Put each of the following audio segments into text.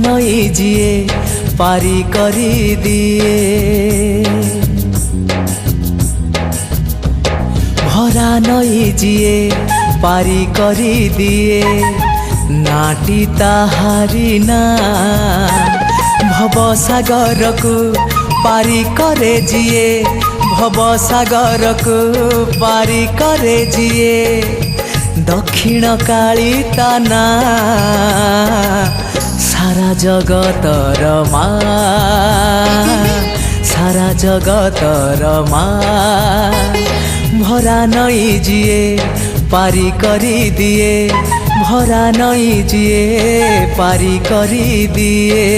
ନଈ ଯିଏ ପାରି କରିଦିଏ ଭରା ନଈ ଯିଏ ପାରି କରିଦିଏ ନାଟି ତାହାରି ନା ଭବସାଗରକୁ ପାରି କରେ ଯିଏ ଭବସାଗରକୁ ପାରି କରେ ଯିଏ ଦକ୍ଷିଣ କାଳୀ ତା ନାଁ ସାରା ଜଗତର ମା ସାରା ଜଗତର ମା ଭରା ନଈ ଯିଏ ପାରି କରିଦିଏ ଭରା ନଈ ଯିଏ ପାରି କରିଦିଏ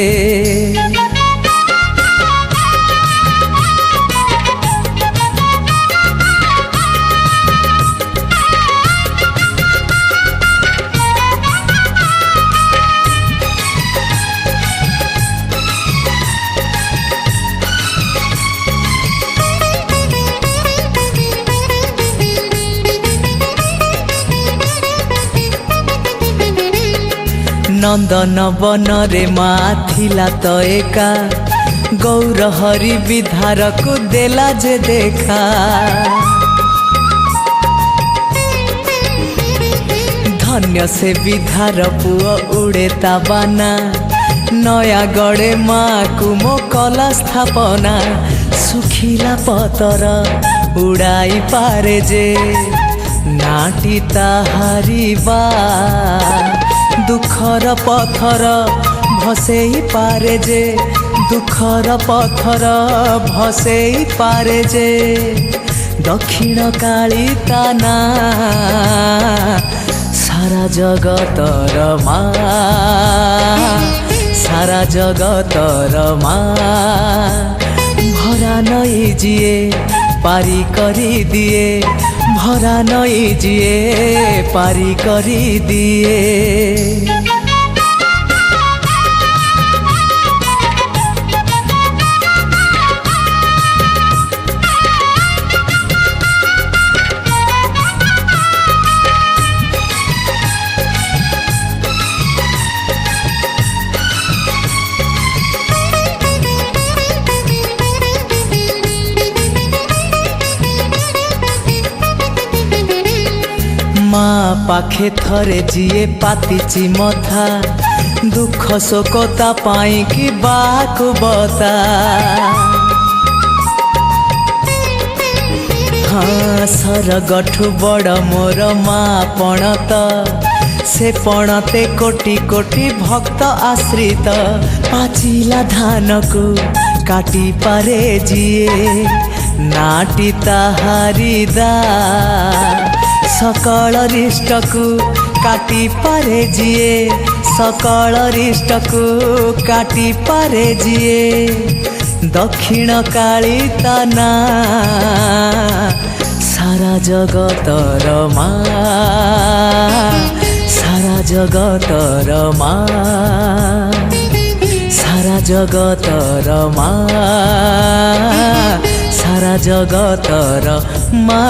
नंदन वन रे मा थिला तो एका गौर हरि विधार को देला जे देखा धन्य से विधार पुओ उड़े ता बाना नया गड़े माँ को मो कला स्थापना सुखिला पतर उड़ाई पारे जे नाटी ताहारी बा दुखर पथर भसेई पारे जे दुखर पथर भसेई पारे जे दक्षिण काली ता नां सारा जगतर मा सारा जगतर मा भरा नई जिए पारी करी दिए भरा नई जिए पारी करी दिए माँ पाखे थरे जिए पातिची मथा दुख शोकता पाई कि बाकु बता हाँ सरगठु बड़ मोर माँ पणत से पणते कोटि कोटि भक्त आश्रित पाचिला धान को काटी पारे जिए नाटी ताहारी दा सकल रिष्ट को काटी पारे जिए सकल रिष्ट को काटी पारे जिए दक्षिण काली ता नां सारा जगतर मा सारा जगतर मा सारा जगतर मा सारा जगतर मा